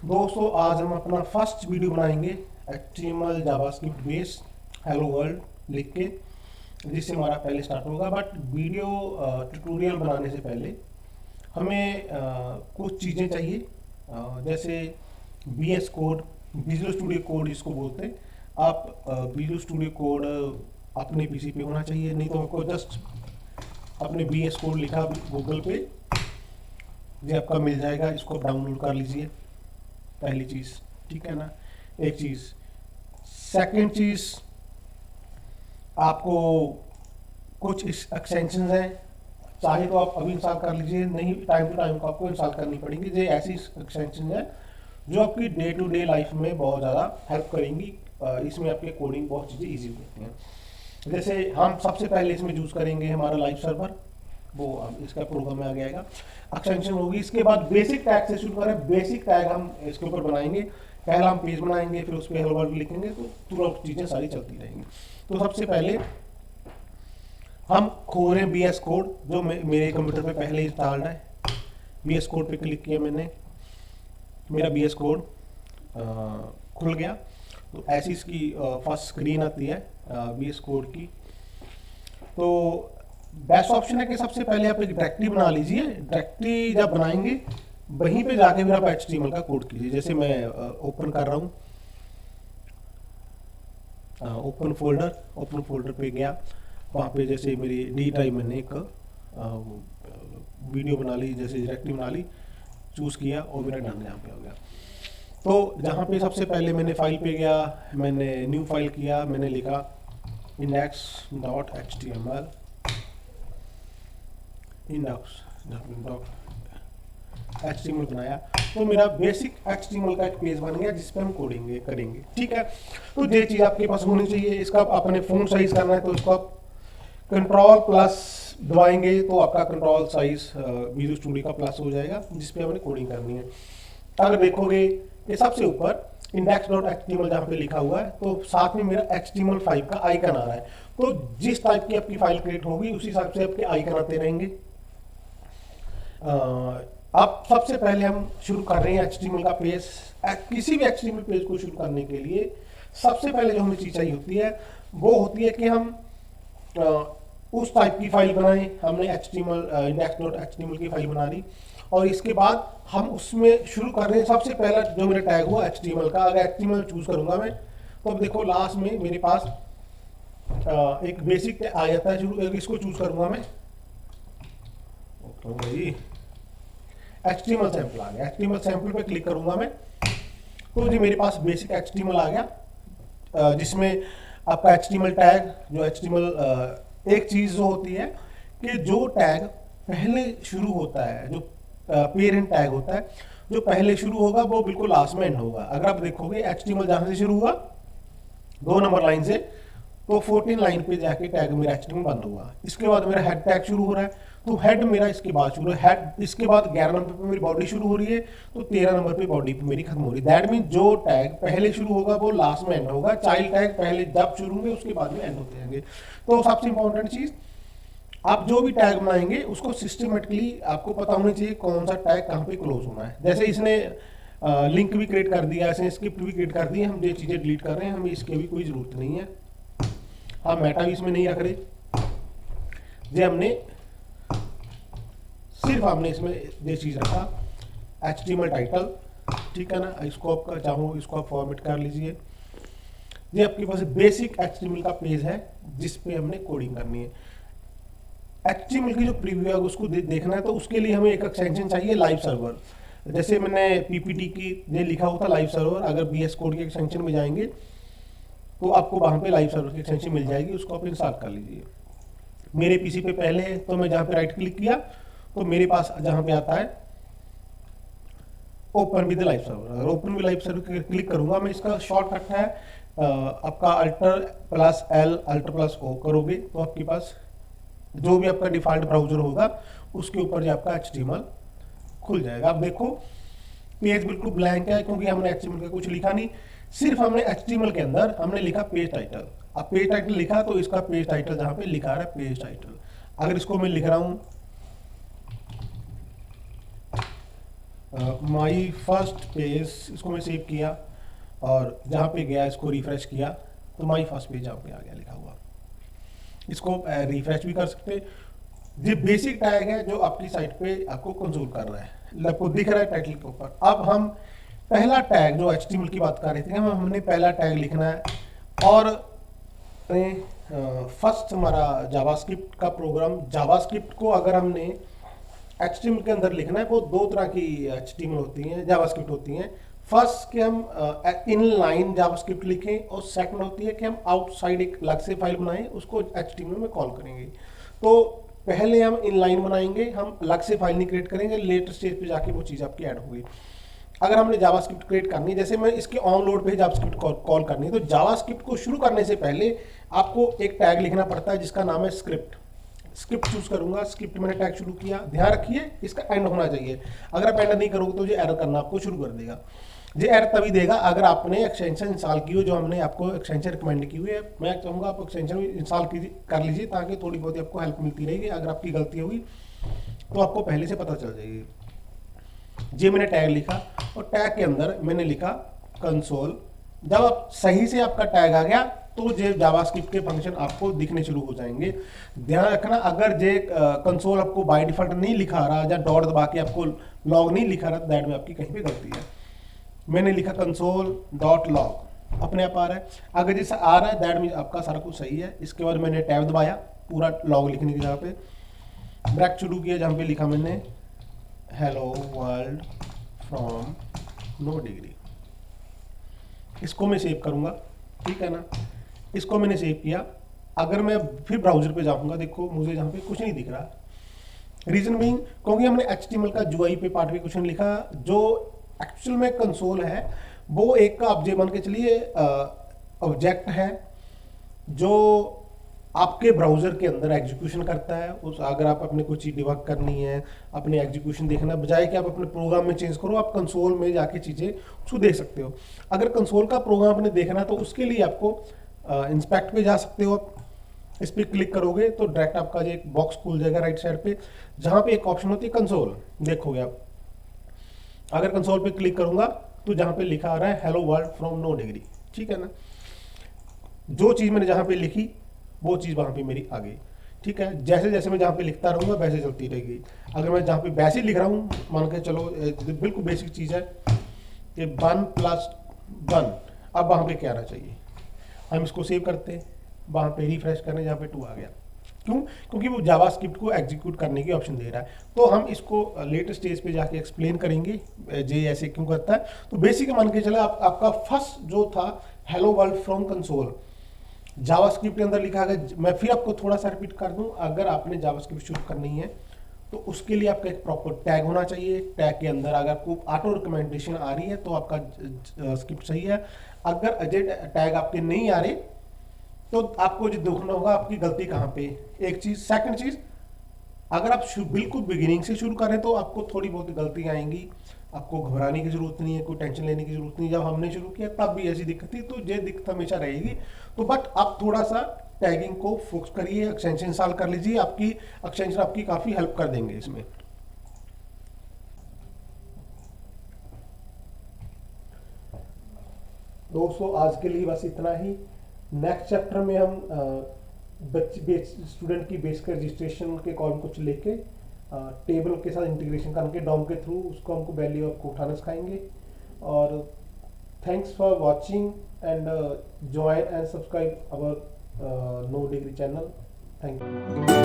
दोस्तों आज हम अपना फर्स्ट वीडियो बनाएंगे HTML JavaScript base hello world लिख के, जिससे हमारा पहले स्टार्ट होगा। बट वीडियो ट्यूटोरियल बनाने से पहले हमें कुछ चीज़ें चाहिए, जैसे VS code, visual studio code जिसको बोलते हैं। आप विजुअल स्टूडियो कोड अपने पीसी पे होना चाहिए, नहीं तो आपको जस्ट अपने VS कोड लिखा गूगल पे ये आपका मिल जाएगा, इसको डाउनलोड कर लीजिए। पहली चीज़, ठीक है ना, एक चीज़। सेकंड चीज़, आपको कुछ एक्सटेंशन हैं, चाहे तो आप अभी इंस्टॉल कर लीजिए, नहीं टाइम टू टाइम को आपको इंस्टॉल करनी पड़ेगी। ये ऐसी एक्सटेंशन है जो आपकी डे टू डे लाइफ में बहुत ज़्यादा हेल्प करेंगी। इसमें आपके कोडिंग बहुत चीज़ें ईजी होती हैं। जैसे हम सबसे पहले इसमें यूज़ करेंगे हमारा लाइव सर्वर, वो अब इसका प्रोग्राम में आ जाएगा, एक्सटेंशन होगी। इसके बाद बेसिक टैग से शुरू करें। बेसिक टैग हम इसके ऊपर बनाएंगे, पहला हम पेज बनाएंगे, फिर उस पर हेलो वर्ल्ड लिखेंगे, तो तुरंत चीज़ें सारी चलती रहेंगी। तो सबसे पहले हम खोल रहे हैं VS कोड, जो मेरे कंप्यूटर पे पहले इंस्टॉल्ड है। VS कोड पे क्लिक किया मैंने, मेरा VS कोड खुल गया। तो ऐसी इसकी फर्स्ट स्क्रीन आती है VS कोड की। तो बेस्ट ऑप्शन है कि सबसे पहले आप एक डायरेक्टरी बना लीजिए। डायरेक्टरी जब बनाएंगे वहीं पे जाके फिर आप HTML का कोड कीजिए। जैसे मैं ओपन कर रहा हूँ, ओपन फोल्डर पे गया, वहाँ पे जैसे मेरी डी टाइप मैंने एक वीडियो बना ली, जैसे डायरेक्टरी बना ली, चूज़ किया और मेरा डन यहाँ पे हो गया। तो जहाँ पे सबसे पहले मैंने फाइल पे गया, मैंने न्यू फाइल किया, मैंने लिखा index.html, HTML बनाया। तो मेरा बेसिक HTML का एक पेज बन गया जिस पे हम कोडिंग करेंगे, ठीक है। तो ये चीज़ आपके पास होनी चाहिए। इसका अपने फ़ॉन्ट साइज करना है तो इसको आप कंट्रोल प्लस दबाएंगे तो आपका कंट्रोल साइज विजुअल स्टूडियो का प्लस हो जाएगा, जिस पे हमने कोडिंग करनी है। अगर देखोगे ये सबसे ऊपर index.html जहाँ पे लिखा हुआ है, तो साथ में मेरा HTML5 का आइकन आ रहा है। तो जिस टाइप की आपकी फाइल क्रिएट होगी उसी हिसाब से आपके आइकन आते रहेंगे। अब सबसे पहले हम शुरू कर रहे हैं HTML का पेज। किसी भी HTML पेज को शुरू करने के लिए सबसे पहले जो हमें चीज़ चाहिए होती है वो होती है कि हम उस टाइप की फाइल बनाएं। हमने HTML index.html की फाइल बना ली और इसके बाद हम उसमें शुरू कर रहे हैं। सबसे पहला जो मेरा टैग हुआ HTML का, अगर HTML चूज करूंगा मैं, तो अब देखो लास्ट में मेरे पास एक बेसिक टैग आ जाता है शुरू। इसको चूज करूंगा मैं, तो भाई HTML सैंपल आ गया। HTML सैंपल पे क्लिक करूंगा मैं, तो जी मेरे पास बेसिक HTML आ गया, जिसमें आपका HTML टैग, जो HTML एक चीज जो होती है कि जो टैग पहले शुरू होता है, जो पेरेंट टैग होता है, जो पहले शुरू होगा वो बिल्कुल लास्ट में एंड होगा। अगर आप देखोगे HTML जहां से शुरू हुआ 2 नंबर लाइन से, तो 14 लाइन पे जाके टैग मेरा HTML बंद हुआ। इसके बाद मेरा हेड टैग शुरू हो रहा है, तो हेड मेरा इसके बाद शुरू है हेड। इसके बाद 11 नंबर पे मेरी बॉडी शुरू हो रही है, तो 13 नंबर पे बॉडी पे मेरी खत्म हो रही है। दैट मीन जो टैग पहले शुरू होगा वो लास्ट में एंड होगा। चाइल्ड टैग पहले जब शुरू होंगे उसके बाद में एंड होते जाएंगे। तो सबसे इंपॉर्टेंट चीज, आप जो भी टैग बनाएंगे उसको सिस्टमेटिकली आपको पता होना चाहिए कौन सा टैग कहाँ पे क्लोज होना है। जैसे इसने लिंक भी क्रिएट कर दिया, इसने स्क्रिप्ट भी क्रिएट कर दी है, हम ये चीज़ें डिलीट कर रहे हैं, हमें इसकी भी कोई ज़रूरत नहीं है। हम मेटा भी इसमें नहीं रख रहे, ये हमने सिर्फ हमने इसमें ये चीज़ रखा HTML टाइटल, ठीक है ना। इसको आप चाहो इसको आप फॉर्मेट कर लीजिए। ये आपके पास बेसिक HTML का पेज है जिस पे हमने कोडिंग करनी है। HTML की जो प्रीव्यू है उसको देखना है, तो उसके लिए हमें एक एक्सटेंशन चाहिए, लाइव सर्वर। जैसे मैंने PPT की ये लिखा हुआ था लाइव सर्वर, अगर VS कोड के एक्सटेंशन में जाएंगे तो आपको वहाँ पे लाइव सर्वर की एक्सटेंशन मिल जाएगी, उसको आप इंस्टॉल कर लीजिए। मेरे PC पे पहले है, तो मैं जहाँ पे राइट क्लिक किया तो मेरे पास जहाँ पे आता है ओपन विद लाइव सर्वर। अगर open with live server click करूंगा मैं, इसका शॉर्टकट है आपका Alt+L Alt+O करोगे तो आपके पास जो भी आपका डिफॉल्ट ब्राउजर होगा उसके ऊपर जो आपका HTML खुल जाएगा। अब देखो पेज बिल्कुल ब्लैंक है क्योंकि हमने HTML का कुछ लिखा नहीं, सिर्फ हमने HTML के अंदर हमने लिखा पेज टाइटल। अब पेज टाइटल लिखा तो इसका पेज टाइटल जहाँ पे लिखा है पेज टाइटल, अगर इसको मैं लिख रहा हूँ माई फर्स्ट पेज, इसको मैं सेव किया और जहाँ पे गया इसको रिफ्रेश किया तो माई फर्स्ट पेज यहाँ पे आ गया लिखा हुआ। इसको रिफ्रेश भी कर सकते। ये बेसिक टैग है जो आपकी साइट पे आपको कंसोल कर रहा है, आपको दिख रहा है टाइटल के ऊपर। अब हम पहला टैग जो HTML की बात कर रहे थे, हमने पहला टैग लिखना है और फर्स्ट हमारा जावास्क्रिप्ट का प्रोग्राम, जावास्क्रिप्ट को अगर हमने HTML के अंदर लिखना है, वो दो तरह की HTML होती हैं, जावास्क्रिप्ट होती हैं। फर्स्ट कि हम इन लाइन जावास्क्रिप्ट लिखें और सेकंड होती है कि हम आउटसाइड एक अलग से फाइल बनाएं, उसको HTML में कॉल करेंगे। तो पहले हम इन लाइन बनाएंगे, हम अलग से फाइल नहीं क्रिएट करेंगे, लेटर स्टेज पे जाके वो चीज़ आपकी ऐड होगी। अगर हमने जावास्क्रिप्ट क्रिएट करनी है, जैसे मैं इसके ऑन लोड पे जावास्क्रिप्ट कॉल करनी है, तो जावास्क्रिप्ट को शुरू करने से पहले आपको एक टैग लिखना पड़ता है जिसका नाम है स्क्रिप्ट। स्क्रिप्ट चूज करूंगा, स्क्रिप्ट मैंने टैग शुरू किया, ध्यान रखिए इसका एंड होना चाहिए। अगर आप एंड नहीं करोगे तो ये एरर करना आपको शुरू कर देगा। ये एरर तभी देगा अगर आपने एक्सटेंशन इंस्टॉल की हो, जो हमने आपको एक्सटेंशन रिकमेंड की हुई है। मैं चाहूँगा आप एक्सटेंशन इंस्टॉल कर लीजिए ताकि थोड़ी बहुत आपको हेल्प मिलती रहेगी। अगर आपकी गलती होगी तो आपको पहले से पता चल जाएगी। ये मैंने टैग लिखा और टैग के अंदर मैंने लिखा कंसोल। जब आप सही से आपका टैग आ गया तो ये जावास्क्रिप्ट के फंक्शन आपको दिखने शुरू हो जाएंगे। ध्यान रखना, अगर ये कंसोल आपको बाय डिफॉल्ट नहीं लिखा रहा या डॉट दबा के आपको लॉग नहीं लिखा रहा, दैट में आपकी कहीं पे गलती है। मैंने लिखा कंसोल डॉट लॉग, अपने आप आ रहा है। अगर जैसा आ रहा है दैट मीन आपका सारा कुछ सही है। इसके बाद मैंने टैब दबाया पूरा लॉग लिखने की जगह पे, ब्रैकेट शुरू किया जहाँ पे लिखा मैंने hello world from no degree. इसको मैं सेव करूंगा, ठीक है ना। इसको मैंने सेव किया। अगर मैं फिर ब्राउजर पे जाऊंगा, देखो मुझे यहाँ पे कुछ नहीं दिख रहा। रीजन बीइंग क्योंकि हमने HTML का UI पे पार्ट पे कुछ नहीं लिखा। जो एक्चुअल में कंसोल है वो एक का ऑब्जेक्ट मान के चलिए ऑब्जेक्ट है जो आपके ब्राउजर के अंदर एग्जीक्यूशन करता है। उस अगर आप अपने कोई चीज़ डिबग करनी है, अपने एग्जीक्यूशन देखना, बजाय कि आप अपने प्रोग्राम में चेंज करो, आप कंसोल में जाके चीज़ें उसको देख सकते हो। अगर कंसोल का प्रोग्राम आपने देखना है तो उसके लिए आपको इंस्पेक्ट पे जा सकते हो। आप इस पर क्लिक करोगे तो डायरेक्ट आपका जो एक बॉक्स खुल जाएगा राइट साइड पे, जहाँ पे एक ऑप्शन होती है कंसोल, देखोगे आप। अगर कंसोल पे क्लिक करूंगा तो जहाँ पे लिखा आ रहा है hello world from no degree, ठीक है ना। जो चीज़ मैंने जहाँ पे लिखी वो चीज़ वहाँ पे मेरी आ गई, ठीक है। जैसे जैसे मैं जहाँ पे लिखता रहूँगा वैसे चलती रहेगी। अगर मैं जहाँ पे वैसे लिख रहा हूँ, मान के चलो बिल्कुल बेसिक चीज़ है कि 1+1, अब वहाँ पे क्या आना चाहिए। हम इसको सेव करते हैं, वहाँ पे रिफ्रेश करने जहाँ पे 2 आ गया। क्यों? क्योंकि वो जावास्क्रिप्ट को एग्जीक्यूट करने की ऑप्शन दे रहा है। तो हम इसको लेटर स्टेज पे जाके एक्सप्लेन करेंगे जे ऐसे क्यों करता है। तो बेसिक मान के चला आपका फर्स्ट जो था hello world from console JavaScript के अंदर लिखा गया। मैं फिर आपको थोड़ा सा रिपीट कर दूं, अगर आपने जावास्क्रिप्ट शुरू करनी है तो उसके लिए आपका एक प्रॉपर टैग होना चाहिए। टैग के अंदर अगर आपको ऑटो रिकमेंडेशन आ रही है तो आपका स्क्रिप्ट सही है। अगर अजय टैग आपके नहीं आ रहे तो आपको जो देखना होगा आपकी गलती कहाँ पे, एक चीज। सेकंड चीज, अगर आप बिल्कुल बिगिनिंग से शुरू करें तो आपको थोड़ी बहुत गलती आएंगी। आपको घबराने की जरूरत नहीं है, कोई टेंशन लेने की जरूरत नहीं। जब हमने शुरू किया तब भी ऐसी दिक्कत थी, तो ये दिक्कत हमेशा रहेगी। तो बट आप थोड़ा सा टैगिंग को फोकस करिए, एक्सटेंशन इंस्टॉल कर लीजिए, आपकी एक्सटेंशन आपकी काफी हेल्प कर देंगे इसमें। दोस्तों आज के लिए बस इतना ही। नेक्स्ट चैप्टर में हम स्टूडेंट की बेसिक रजिस्ट्रेशन के कॉलम कुछ लेके टेबल के साथ इंटीग्रेशन करके डॉम के थ्रू उसको हमको वैल्यू आपको उठाना सिखाएंगे। और thanks for watching and join and subscribe our no degree channel. Thank you.